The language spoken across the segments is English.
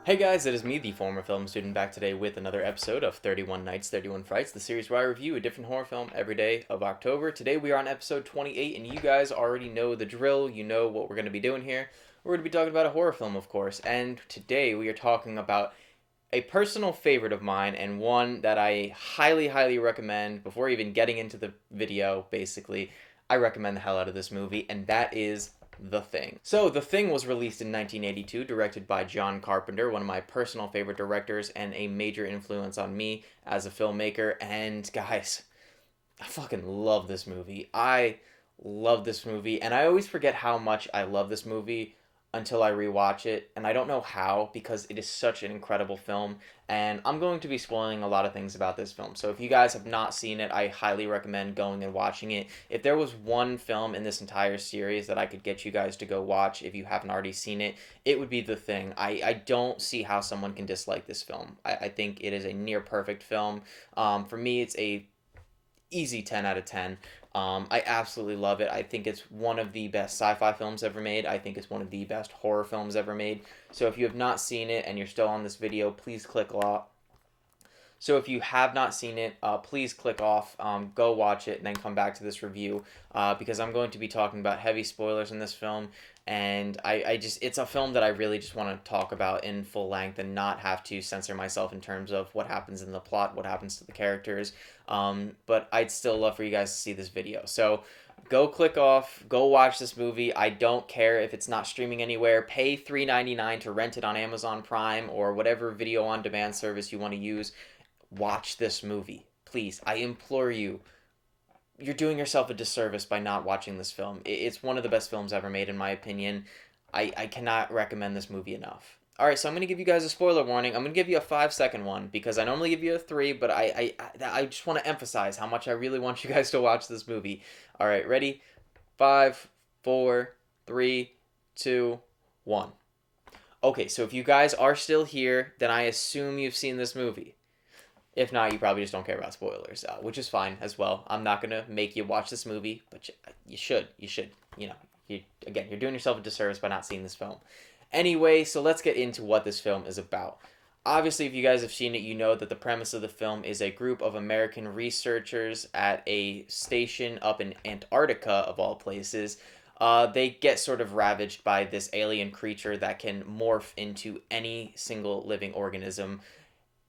Hey guys, it is me, the former film student, back today with another episode of 31 Nights, 31 Frights, the series where I review a different horror film every day of October. Today we are on episode 28, and you guys already know the drill. You know what we're going to be doing here. We're going to be talking about a horror film, of course, and today we are talking about a personal favorite of mine and one that I highly recommend before even getting into the video, basically. I recommend the hell out of this movie, and that is the Thing. So, The Thing was released in 1982, directed by John Carpenter, one of my personal favorite directors and a major influence on me as a filmmaker. And guys, I fucking love this movie. I love this movie, and I always forget how much I love this movie until I rewatch it, and I don't know how because it is such an incredible film, and I'm going to be spoiling a lot of things about this film. So if you guys have not seen it, I highly recommend going and watching it. If there was one film in this entire series that I could get you guys to go watch if you haven't already seen it, it would be The Thing. I don't see how someone can dislike this film. I think it is a near perfect film. For me, it's a easy 10 out of 10. I absolutely love it. I think it's one of the best sci-fi films ever made. I think it's one of the best horror films ever made. So if you have not seen it and you're still on this video, please click off. So if you have not seen it, please click off, go watch it, and then come back to this review because I'm going to be talking about heavy spoilers in this film. And I just, it's a film that I really just want to talk about in full length and not have to censor myself in terms of what happens in the plot, what happens to the characters. But I'd still love for you guys to see this video. So go click off, go watch this movie. I don't care if it's not streaming anywhere. Pay $3.99 to rent it on Amazon Prime or whatever video on demand service you want to use. Watch this movie. Please, I implore you. You're doing yourself a disservice by not watching this film. It's one of the best films ever made, in my opinion. I cannot recommend this movie enough. Alright, so I'm going to give you guys a spoiler warning. I'm going to give you a 5-second one because I normally give you a 3, but I just want to emphasize how much I really want you guys to watch this movie. Alright, ready? 5, 4, 3, 2, 1. Okay, so if you guys are still here, then I assume you've seen this movie. If not, you probably just don't care about spoilers, which is fine as well. I'm not going to make you watch this movie, but you should. You should. Again, you're doing yourself a disservice by not seeing this film. Anyway, so let's get into what this film is about. Obviously, if you guys have seen it, you know that the premise of the film is a group of American researchers at a station up in Antarctica, of all places. They get sort of ravaged by this alien creature that can morph into any single living organism.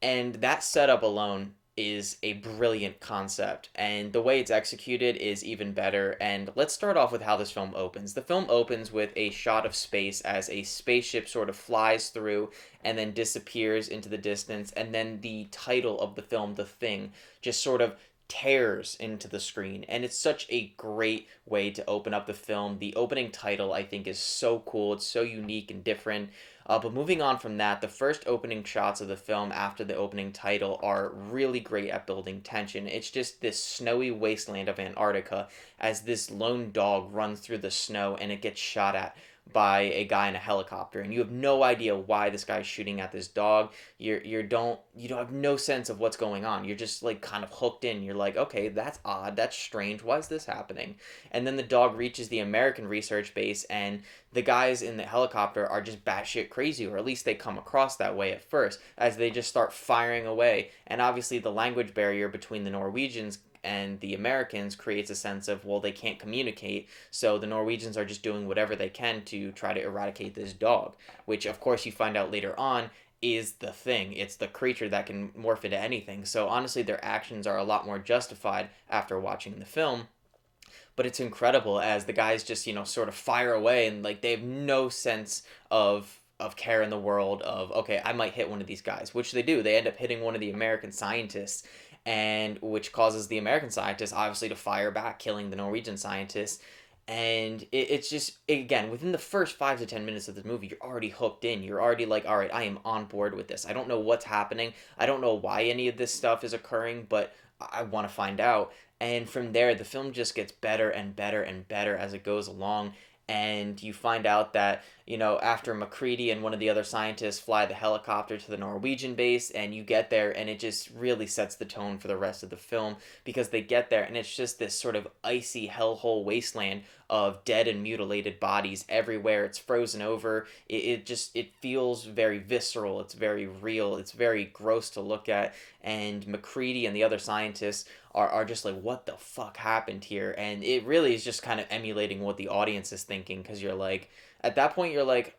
And that setup alone is a brilliant concept, and the way it's executed is even better. And let's start off with how this film opens. The film opens with a shot of space as a spaceship sort of flies through and then disappears into the distance, and then the title of the film, The Thing, just sort of tears into the screen, and it's such a great way to open up the film. The opening title, I think, is so cool. It's so unique and different. But moving on from that, the first opening shots of the film after the opening title are really great at building tension. It's just this snowy wasteland of Antarctica as this lone dog runs through the snow and it gets shot at by a guy in a helicopter, and you have no idea why this guy's shooting at this dog. You don't have no sense of what's going on. You're just like kind of hooked in. You're like, okay, that's odd, that's strange, why is this happening? And then the dog reaches the American research base, and the guys in the helicopter are just batshit crazy, or at least they come across that way at first, as they just start firing away. And obviously the language barrier between the Norwegians and the Americans creates a sense of, well, they can't communicate, so the Norwegians are just doing whatever they can to try to eradicate this dog, which of course you find out later on is the Thing. It's the creature that can morph into anything. So honestly, their actions are a lot more justified after watching the film. But it's incredible as the guys just, sort of fire away, and like they have no sense of care in the world of, okay, I might hit one of these guys, which they do. They end up hitting one of the American scientists, and which causes the American scientists obviously to fire back, killing the Norwegian scientists. And it's just, again, within the first 5 to 10 minutes of the movie, you're already hooked in. You're already like, all right, I am on board with this. I don't know what's happening. I don't know why any of this stuff is occurring, but I want to find out. And from there, the film just gets better and better and better as it goes along. And you find out that, after McCready and one of the other scientists fly the helicopter to the Norwegian base, and you get there, and it just really sets the tone for the rest of the film, because they get there and it's just this sort of icy hellhole wasteland of dead and mutilated bodies everywhere. It's frozen over. It feels very visceral. It's very real. It's very gross to look at. And McCready and the other scientists are just like, what the fuck happened here? And it really is just kind of emulating what the audience is thinking, because you're like, at that point you're like,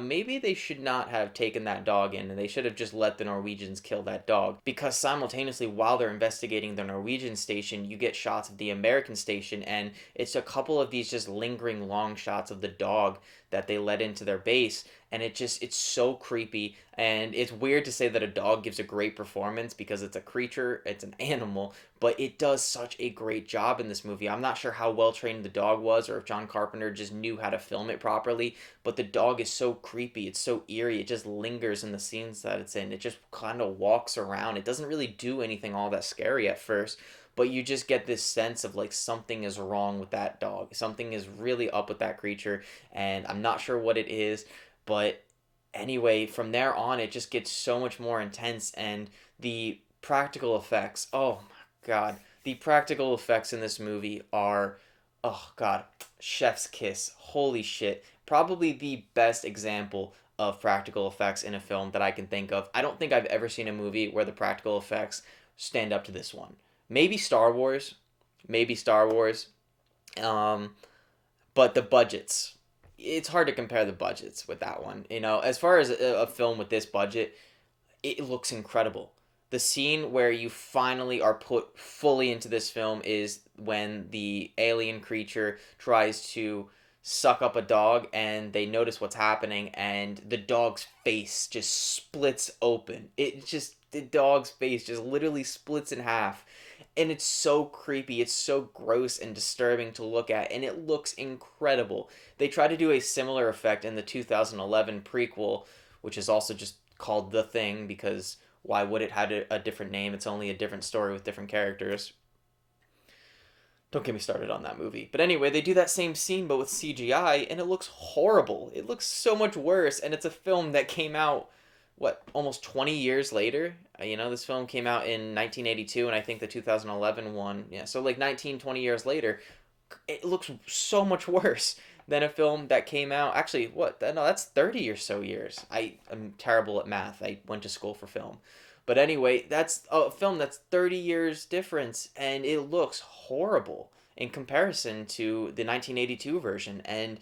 maybe they should not have taken that dog in, and they should have just let the Norwegians kill that dog. Because simultaneously, while they're investigating the Norwegian station, you get shots of the American station, and it's a couple of these just lingering long shots of the dog that they let into their base, and it's so creepy. And it's weird to say that a dog gives a great performance, because it's a creature, it's an animal, but it does such a great job in this movie. I'm not sure how well trained the dog was, or if John Carpenter just knew how to film it properly, but the dog is so creepy, it's so eerie, it just lingers in the scenes that it's in. It just kind of walks around. It doesn't really do anything all that scary at first, but you just get this sense of like something is wrong with that dog. Something is really up with that creature, and I'm not sure what it is, but anyway, from there on, it just gets so much more intense, and the practical effects, oh my god, the practical effects in this movie are, oh god, chef's kiss. Holy shit. Probably the best example of practical effects in a film that I can think of. I don't think I've ever seen a movie where the practical effects stand up to this one. Maybe Star Wars. Maybe Star Wars. Um, but the budgets, it's hard to compare the budgets with that one. As far as a film with this budget, it looks incredible. The scene where you finally are put fully into this film is when the alien creature tries to suck up a dog, and they notice what's happening, and the dog's face just splits open. The dog's face just literally splits in half, and it's so creepy. It's so gross and disturbing to look at, and it looks incredible. They try to do a similar effect in the 2011 prequel, which is also just called The Thing, because why would it have a different name? It's only a different story with different characters. Don't get me started on that movie. But anyway, they do that same scene but with CGI, and it looks horrible. It looks so much worse, and it's a film that came out, what, almost 20 years later? This film came out in 1982, and I think the 2011 one, yeah, so like 19, 20 years later, it looks so much worse than a film that came out, actually, what, no, that's 30 or so years. I am terrible at math. I went to school for film. But anyway, that's a film that's 30 years difference, and it looks horrible in comparison to the 1982 version. And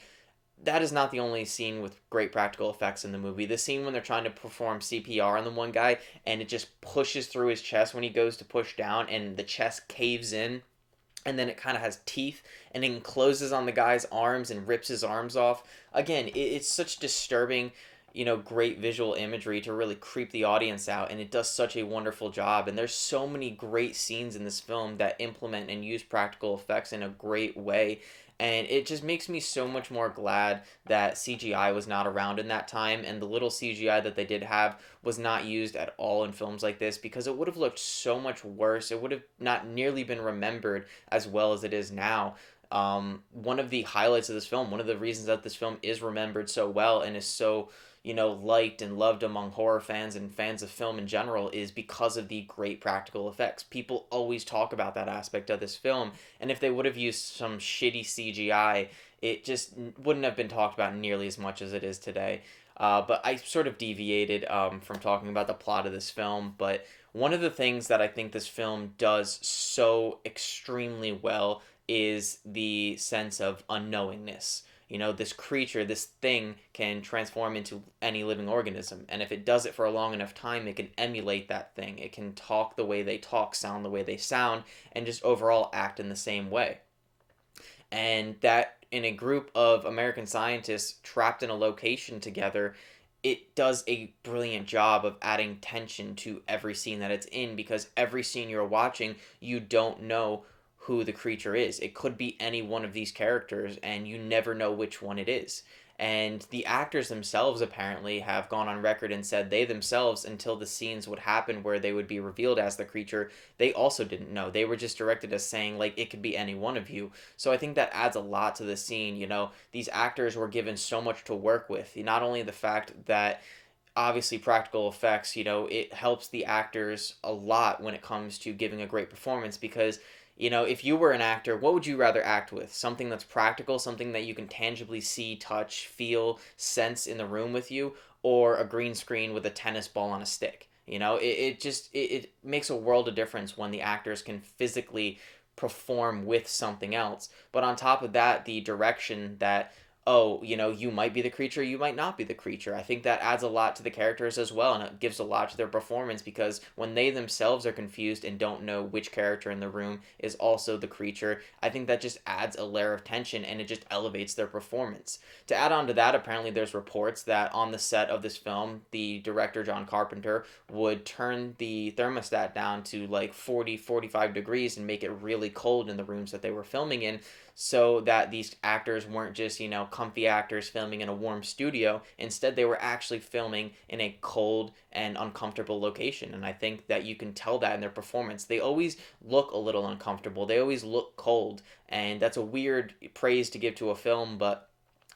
that is not the only scene with great practical effects in the movie. The scene when they're trying to perform CPR on the one guy, and it just pushes through his chest when he goes to push down, and the chest caves in, and then it kind of has teeth, and it encloses on the guy's arms and rips his arms off. Again, it's such disturbing, great visual imagery to really creep the audience out, and it does such a wonderful job. And there's so many great scenes in this film that implement and use practical effects in a great way, and it just makes me so much more glad that CGI was not around in that time, and the little CGI that they did have was not used at all in films like this, because it would have looked so much worse. It would have not nearly been remembered as well as it is now. One of the highlights of this film, one of the reasons that this film is remembered so well and is so liked and loved among horror fans and fans of film in general, is because of the great practical effects. People always talk about that aspect of this film, and if they would have used some shitty CGI, it just wouldn't have been talked about nearly as much as it is today. But I sort of deviated from talking about the plot of this film, but one of the things that I think this film does so extremely well is the sense of unknowingness. This creature, this thing, can transform into any living organism. And if it does it for a long enough time, it can emulate that thing. It can talk the way they talk, sound the way they sound, and just overall act in the same way. And that, in a group of American scientists trapped in a location together, it does a brilliant job of adding tension to every scene that it's in, because every scene you're watching, you don't know who the creature is. It could be any one of these characters, and you never know which one it is. And the actors themselves apparently have gone on record and said they themselves, until the scenes would happen where they would be revealed as the creature, they also didn't know. They were just directed as saying, like, it could be any one of you. So I think that adds a lot to the scene. You know, these actors were given so much to work with. Not only the fact that obviously practical effects, you know, it helps the actors a lot when it comes to giving a great performance, because you know, if you were an actor, what would you rather act with? Something that's practical, something that you can tangibly see, touch, feel, sense in the room with you, or a green screen with a tennis ball on a stick? You know, it makes a world of difference when the actors can physically perform with something else. But on top of that, the direction that, oh, you know, you might be the creature, you might not be the creature. I think that adds a lot to the characters as well, and it gives a lot to their performance, because when they themselves are confused and don't know which character in the room is also the creature, I think that just adds a layer of tension and it just elevates their performance. To add on to that, apparently there's reports that on the set of this film, the director, John Carpenter, would turn the thermostat down to like 40, 45 degrees and make it really cold in the rooms that they were filming in, so that these actors weren't just, you know, comfy actors filming in a warm studio. Instead, they were actually filming in a cold and uncomfortable location. And I think that you can tell that in their performance. They always look a little uncomfortable, they always look cold. And that's a weird praise to give to a film, but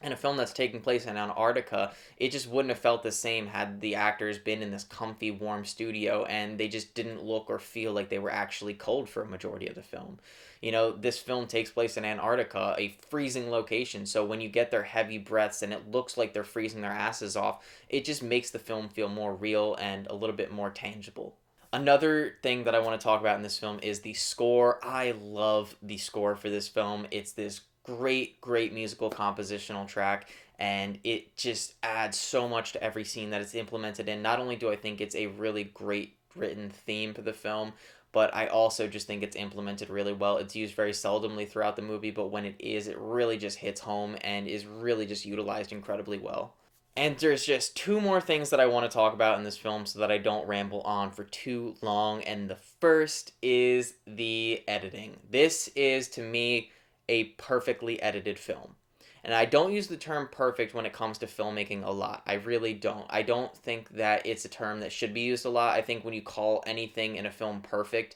in a film that's taking place in Antarctica, it just wouldn't have felt the same had the actors been in this comfy, warm studio and they just didn't look or feel like they were actually cold for a majority of the film. You know, this film takes place in Antarctica, a freezing location, so when you get their heavy breaths and it looks like they're freezing their asses off, it just makes the film feel more real and a little bit more tangible. Another thing that I want to talk about in this film is the score. I love the score for this film. It's this great musical compositional track, and it just adds so much to every scene that it's implemented in. Not only do I think it's a really great written theme for the film, but I also just think it's implemented really well. It's used very seldomly throughout the movie, but when it is, it really just hits home and is really just utilized incredibly well. And there's just two more things that I want to talk about in this film so that I don't ramble on for too long. And the first is the editing. This is, to me, a perfectly edited film. And I don't use the term perfect when it comes to filmmaking a lot. I really don't. I don't think that it's a term that should be used a lot. I think when you call anything in a film perfect,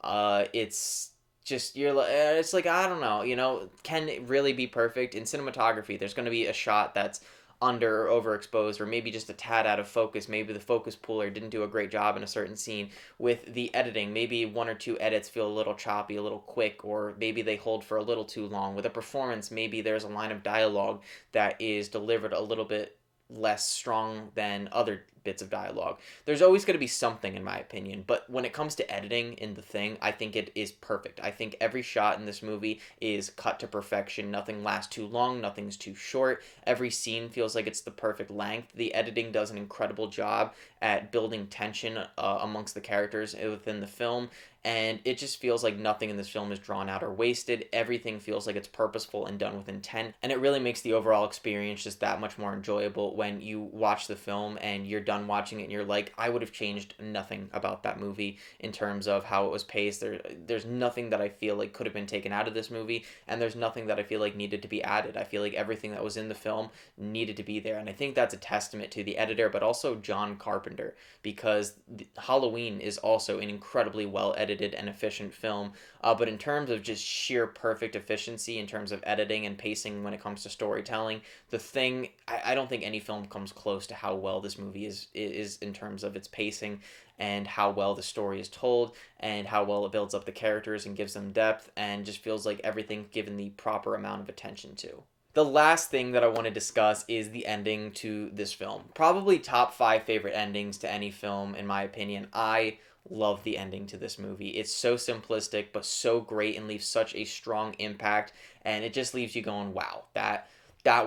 it's just, it's like, I don't know, you know, can it really be perfect? In cinematography, there's going to be a shot that's under or overexposed, or maybe just a tad out of focus. Maybe the focus puller didn't do a great job in a certain scene. With the editing, maybe one or two edits feel a little choppy, a little quick, or maybe they hold for a little too long. With a performance, maybe there's a line of dialogue that is delivered a little bit less strong than other bits of dialogue. There's always going to be something, in my opinion, but when it comes to editing in The Thing, I think it is perfect. I think every shot in this movie is cut to perfection. Nothing lasts too long, nothing's too short. Every scene feels like it's the perfect length. The editing does an incredible job at building tension amongst the characters within the film, and it just feels like nothing in this film is drawn out or wasted. Everything feels like it's purposeful and done with intent, and it really makes the overall experience just that much more enjoyable when you watch the film and you're done watching it and you're like, I would have changed nothing about that movie in terms of how it was paced. There's nothing that I feel like could have been taken out of this movie, and there's nothing that I feel like needed to be added. I feel like everything that was in the film needed to be there, and I think that's a testament to the editor, but also John Carpenter, because Halloween is also an incredibly well edited and efficient film, but in terms of just sheer perfect efficiency in terms of editing and pacing when it comes to storytelling, The Thing, I don't think any film comes close to how well this movie is in terms of its pacing and how well the story is told and how well it builds up the characters and gives them depth, and just feels like everything given the proper amount of attention to. The last thing that I want to discuss is the ending to this film. Probably top 5 favorite endings to any film, in my opinion. I love the ending to this movie. It's so simplistic, but so great, and leaves such a strong impact, and it just leaves you going, wow, that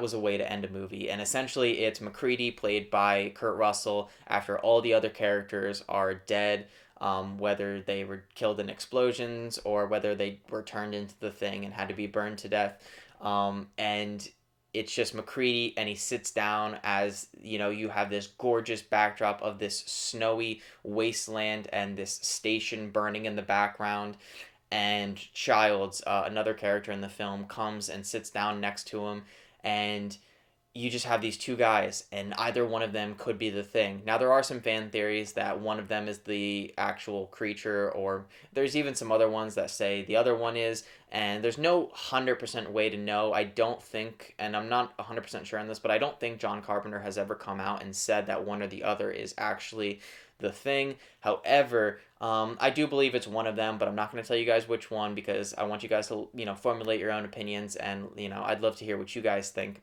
was a way to end a movie. And essentially, it's MacReady, played by Kurt Russell, after all the other characters are dead, whether they were killed in explosions or whether they were turned into the Thing and had to be burned to death. And it's just MacReady, and he sits down as, you know, you have this gorgeous backdrop of this snowy wasteland and this station burning in the background. And Childs, another character in the film, comes and sits down next to him, and you just have these two guys, and either one of them could be the thing. Now, there are some fan theories that one of them is the actual creature, or there's even some other ones that say the other one is, and there's no 100% way to know. I don't think, and I'm not 100% sure on this, but I don't think John Carpenter has ever come out and said that one or the other is actually the thing. However, I do believe it's one of them, but I'm not going to tell you guys which one because I want you guys to, formulate your own opinions, and, I'd love to hear what you guys think.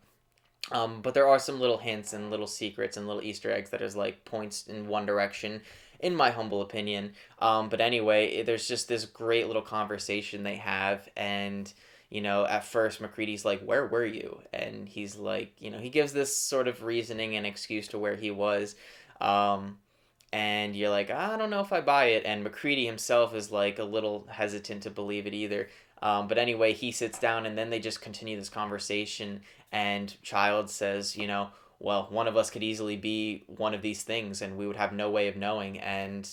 But there are some little hints and little secrets and little Easter eggs that is like points in one direction, in my humble opinion. But anyway, there's just this great little conversation they have, and at first McCready's like, "Where were you?" And he's like, he gives this sort of reasoning and excuse to where he was. And you're like, I don't know if I buy it. And McCready himself is like a little hesitant to believe it either. But anyway, he sits down and then they just continue this conversation. And Child says, well, one of us could easily be one of these things and we would have no way of knowing. And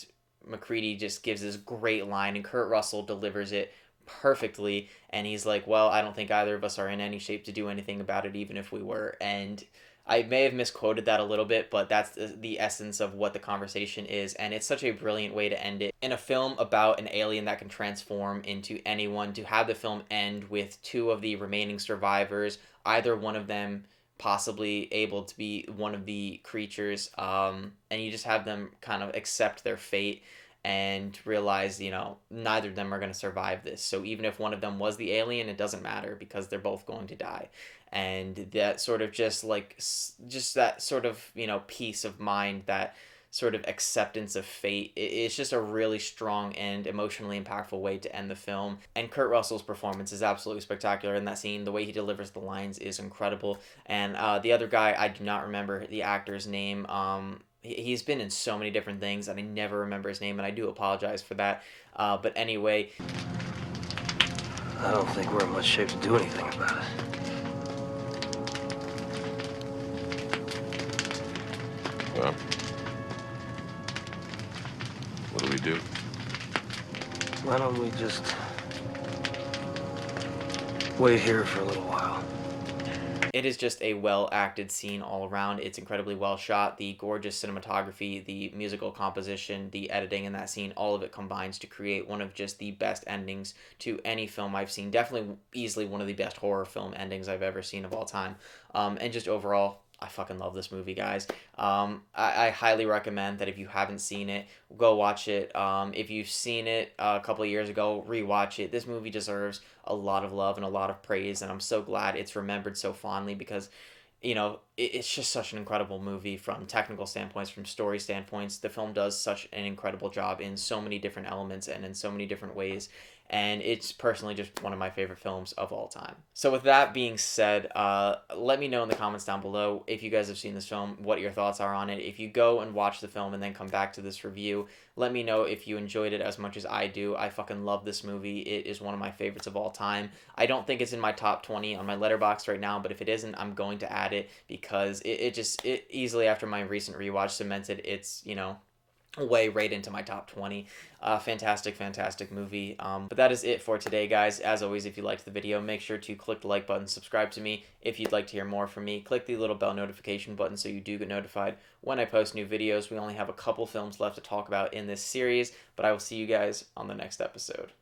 McCready just gives this great line and Kurt Russell delivers it perfectly. And he's like, well, I don't think either of us are in any shape to do anything about it, even if we were. And I may have misquoted that a little bit, but that's the essence of what the conversation is, and it's such a brilliant way to end it. In a film about an alien that can transform into anyone, to have the film end with two of the remaining survivors, either one of them possibly able to be one of the creatures, and you just have them kind of accept their fate and realize, neither of them are going to survive this. So even if one of them was the alien, it doesn't matter because they're both going to die. And that sort of just that sort of, peace of mind, that sort of acceptance of fate. It's just a really strong and emotionally impactful way to end the film. And Kurt Russell's performance is absolutely spectacular in that scene. The way he delivers the lines is incredible. And the other guy, I do not remember the actor's name. He's been in so many different things, and I never remember his name, and I do apologize for that. But anyway, I don't think we're in much shape to do anything about it. Well, what do we do? Why don't we just wait here for a little while? it is just a well-acted scene all around. It's incredibly well shot. The gorgeous cinematography, the musical composition, the editing in that scene, all of it combines to create one of just the best endings to any film I've seen. Definitely easily one of the best horror film endings I've ever seen of all time. And just overall, I fucking love this movie, guys. I highly recommend that if you haven't seen it, go watch it. If you've seen it a couple of years ago, rewatch it. This movie deserves a lot of love and a lot of praise, and I'm so glad it's remembered so fondly because, you know, it's just such an incredible movie from technical standpoints, from story standpoints. The film does such an incredible job in so many different elements and in so many different ways. And it's personally just one of my favorite films of all time. So with that being said, let me know in the comments down below if you guys have seen this film, what your thoughts are on it. If you go and watch the film and then come back to this review, let me know if you enjoyed it as much as I do. I fucking love this movie. It is one of my favorites of all time. I don't think it's in my top 20 on my Letterboxd right now, but if it isn't, I'm going to add it because it easily after my recent rewatch cemented its, you know, way right into my top 20. Fantastic movie. But that is it for today, guys. As always, if you liked the video, make sure to click the like button, subscribe to me. If you'd like to hear more from me, click the little bell notification button so you do get notified when I post new videos. We only have a couple films left to talk about in this series, but I will see you guys on the next episode.